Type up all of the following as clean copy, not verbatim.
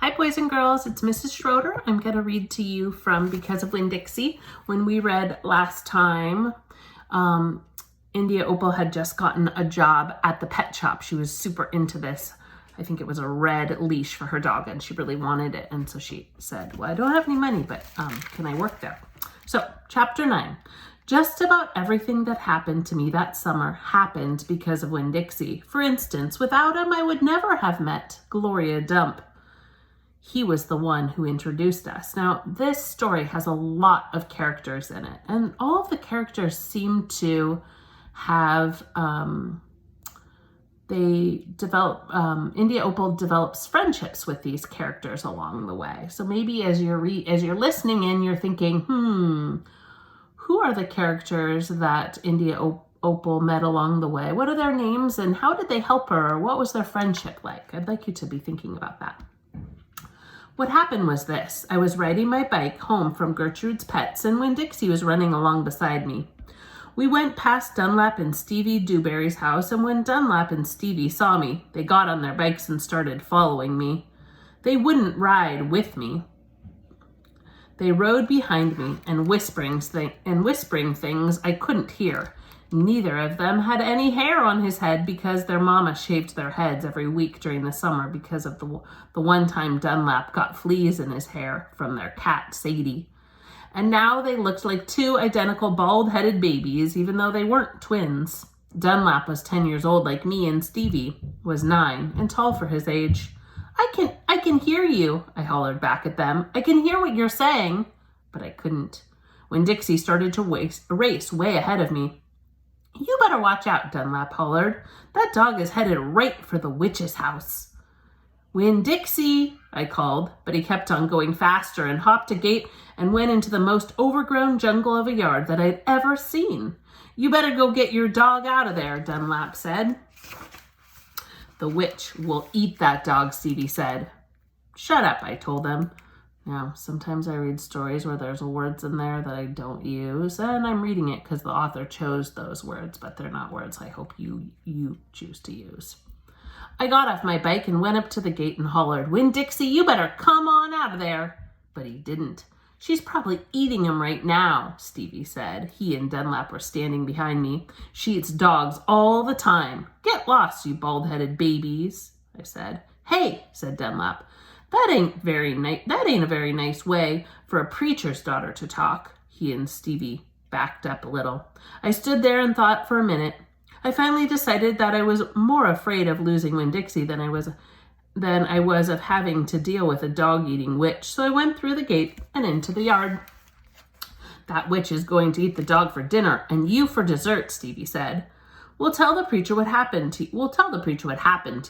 Hi boys and girls, it's Mrs. Schroeder. I'm going to read to you from Because of Winn-Dixie. When we read last time, India Opal had just gotten a job at the pet shop. She was super into this. I think it was a red leash for her dog and she really wanted it. And so she said, well, I don't have any money, but can I work there? So chapter 9. Just about everything that happened to me that summer happened because of Winn-Dixie. For instance, without him, I would never have met Gloria Dump. He was the one who introduced us. Now, this story has a lot of characters in it, and all of the characters seem to have, India Opal develops friendships with these characters along the way. So maybe as you're listening in, you're thinking, who are the characters that India Opal met along the way? What are their names and how did they help her? Or what was their friendship like? I'd like you to be thinking about that. What happened was this. I was riding my bike home from Gertrude's Pets and Winn-Dixie was running along beside me. We went past Dunlap and Stevie Dewberry's house, and when Dunlap and Stevie saw me, they got on their bikes and started following me. They wouldn't ride with me. They rode behind me and whispering things I couldn't hear. Neither of them had any hair on his head because their mama shaved their heads every week during the summer because of the one time Dunlap got fleas in his hair from their cat, Sadie. And now they looked like two identical bald-headed babies, even though they weren't twins. Dunlap was 10 years old like me, and Stevie was 9 and tall for his age. I can hear you, I hollered back at them. I can hear what you're saying. But I couldn't. Winn-Dixie started to race way ahead of me. You better watch out, Dunlap hollered. That dog is headed right for the witch's house. Winn-Dixie, I called, but he kept on going faster and hopped a gate and went into the most overgrown jungle of a yard that I'd ever seen. You better go get your dog out of there, Dunlap said. The witch will eat that dog, Stevie said. Shut up, I told him. Now, sometimes I read stories where there's words in there that I don't use, and I'm reading it because the author chose those words, but they're not words I hope you choose to use. I got off my bike and went up to the gate and hollered, Winn-Dixie, you better come on out of there. But he didn't. She's probably eating him right now, Stevie said. He and Dunlap were standing behind me. She eats dogs all the time. Get lost, you bald-headed babies, I said. Hey, said Dunlap. That ain't a very nice way for a preacher's daughter to talk. He and Stevie backed up a little. I stood there and thought for a minute. I finally decided that I was more afraid of losing Winn-Dixie than I was of having to deal with a dog-eating witch, so I went through the gate and into the yard. That witch is going to eat the dog for dinner and you for dessert, Stevie said. We'll tell the preacher what happened to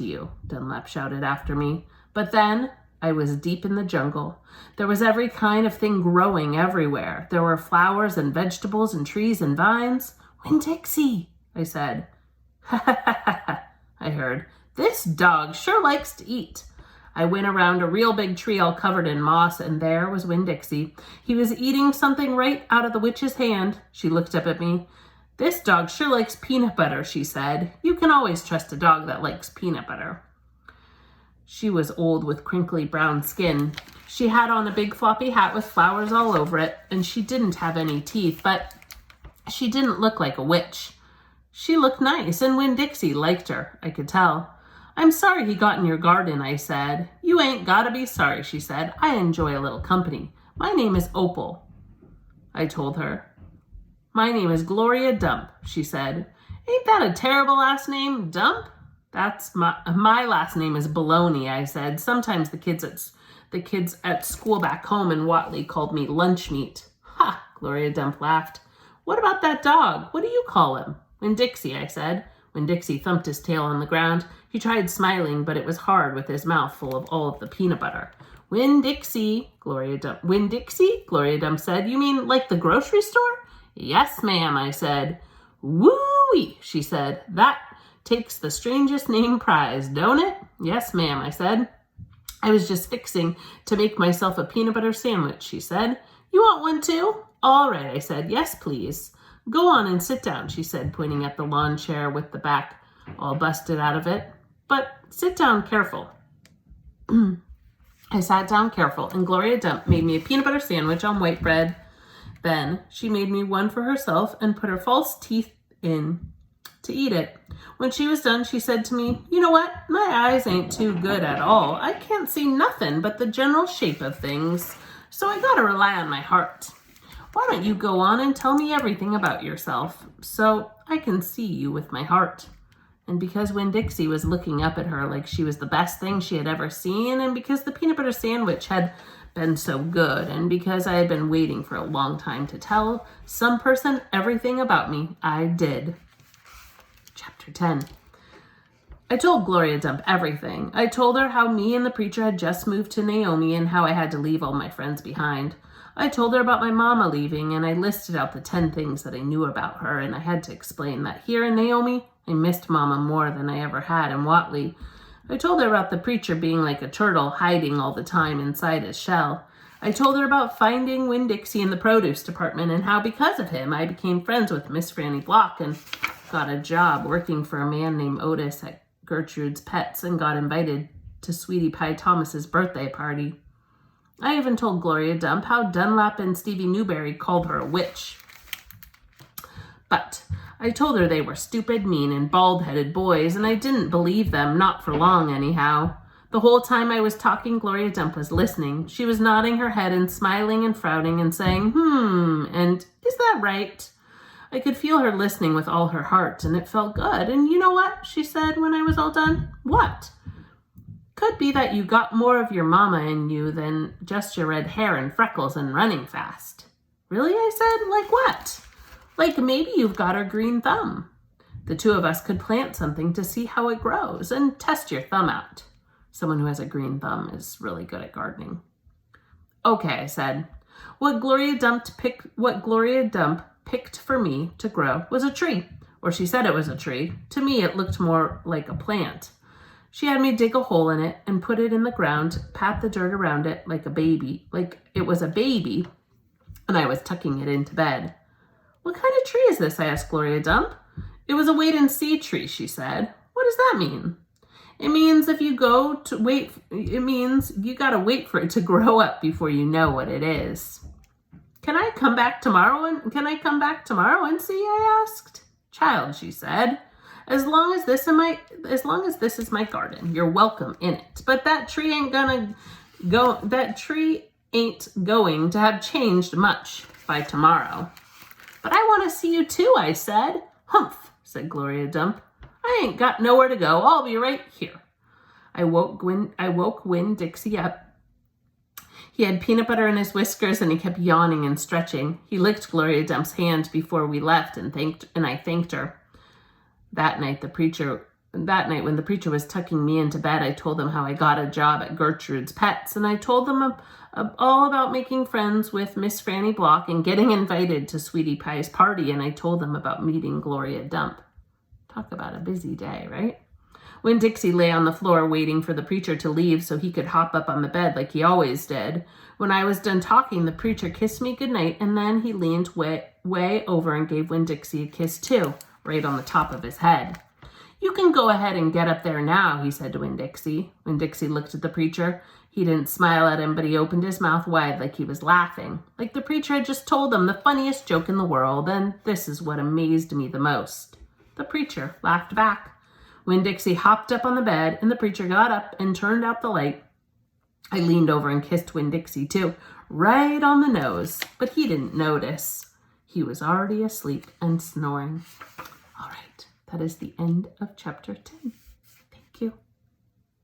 you, Dunlap shouted after me. But then I was deep in the jungle. There was every kind of thing growing everywhere. There were flowers and vegetables and trees and vines. Winn-Dixie, I said. Ha ha ha ha ha, I heard. This dog sure likes to eat. I went around a real big tree all covered in moss, and there was Winn-Dixie. He was eating something right out of the witch's hand. She looked up at me. This dog sure likes peanut butter, she said. You can always trust a dog that likes peanut butter. She was old with crinkly brown skin. She had on a big floppy hat with flowers all over it, and she didn't have any teeth, but she didn't look like a witch. She looked nice, and Winn-Dixie liked her, I could tell. I'm sorry he got in your garden, I said. You ain't gotta be sorry, she said. I enjoy a little company. My name is Opal, I told her. My name is Gloria Dump, she said. Ain't that a terrible last name, Dump? That's my last name is Baloney, I said. Sometimes the kids at school back home in Watley called me lunch meat. Ha, Gloria Dump laughed. What about that dog? What do you call him? Winn-Dixie, I said. Winn-Dixie thumped his tail on the ground. He tried smiling, but it was hard with his mouth full of all of the peanut butter. Winn-Dixie, Gloria Dump said. You mean like the grocery store? Yes, ma'am, I said. Woo-wee, she said. That takes the strangest name prize, don't it? Yes, ma'am, I said. I was just fixing to make myself a peanut butter sandwich, she said. You want one too? All right, I said. Yes, please. Go on and sit down, she said, pointing at the lawn chair with the back all busted out of it. But sit down careful. I I sat down careful, and Gloria Dump made me a peanut butter sandwich on white bread. Then she made me one for herself and put her false teeth in to eat it. When she was done, she said to me, "You know what? My eyes ain't too good at all. I can't see nothing but the general shape of things, so I gotta rely on my heart. Why don't you go on and tell me everything about yourself, so I can see you with my heart?" And because Winn-Dixie was looking up at her like she was the best thing she had ever seen, and because the peanut butter sandwich had been so good, and because I had been waiting for a long time to tell some person everything about me, I did. Chapter 10. I told Gloria Dump everything. I told her how me and the preacher had just moved to Naomi and how I had to leave all my friends behind. I told her about my mama leaving, and I listed out the 10 things that I knew about her, and I had to explain that here in Naomi, I missed Mama more than I ever had in Watley. I told her about the preacher being like a turtle, hiding all the time inside his shell. I told her about finding Winn-Dixie in the produce department and how because of him I became friends with Miss Franny Block and got a job working for a man named Otis at Gertrude's Pets and got invited to Sweetie Pie Thomas's birthday party. I even told Gloria Dump how Dunlap and Stevie Newberry called her a witch. But I told her they were stupid, mean, and bald-headed boys, and I didn't believe them, not for long anyhow. The whole time I was talking, Gloria Dump was listening. She was nodding her head and smiling and frowning and saying, and is that right? I could feel her listening with all her heart, and it felt good. And you know what? She said when I was all done. What? Could be that you got more of your mama in you than just your red hair and freckles and running fast. Really? I said. Like what? Like maybe you've got her green thumb. The two of us could plant something to see how it grows and test your thumb out. Someone who has a green thumb is really good at gardening. Okay, I said. What Gloria Dump picked for me to grow was a tree. Or she said it was a tree. To me, it looked more like a plant. She had me dig a hole in it and put it in the ground, pat the dirt around it like it was a baby, and I was tucking it into bed. What kind of tree is this? I asked Gloria Dump. It was a wait-and-see tree, she said. What does that mean? It means you gotta wait for it to grow up before you know what it is. Can I come back tomorrow and see? I asked. Child, she said, as long as this is my garden, you're welcome in it. But that tree ain't going to have changed much by tomorrow. But I want to see you too, I said. Humph, said Gloria Dump. I ain't got nowhere to go. I'll be right here. I woke Winn-Dixie up. He had peanut butter in his whiskers and he kept yawning and stretching. He licked Gloria Dump's hand before we left and I thanked her. That night when the preacher was tucking me into bed, I told him how I got a job at Gertrude's Pets, and I told them all about making friends with Miss Franny Block and getting invited to Sweetie Pie's party, and I told them about meeting Gloria Dump. Talk about a busy day, right? Winn-Dixie lay on the floor waiting for the preacher to leave so he could hop up on the bed like he always did. When I was done talking, the preacher kissed me goodnight, and then he leaned way over and gave Winn-Dixie a kiss too, right on the top of his head. You can go ahead and get up there now, he said to Winn-Dixie. Winn-Dixie looked at the preacher. He didn't smile at him, but he opened his mouth wide like he was laughing, like the preacher had just told him the funniest joke in the world, and this is what amazed me the most. The preacher laughed back. Winn-Dixie hopped up on the bed, and the preacher got up and turned out the light. I leaned over and kissed Winn-Dixie too, right on the nose, but he didn't notice. He was already asleep and snoring. All right, that is the end of chapter 10. Thank you.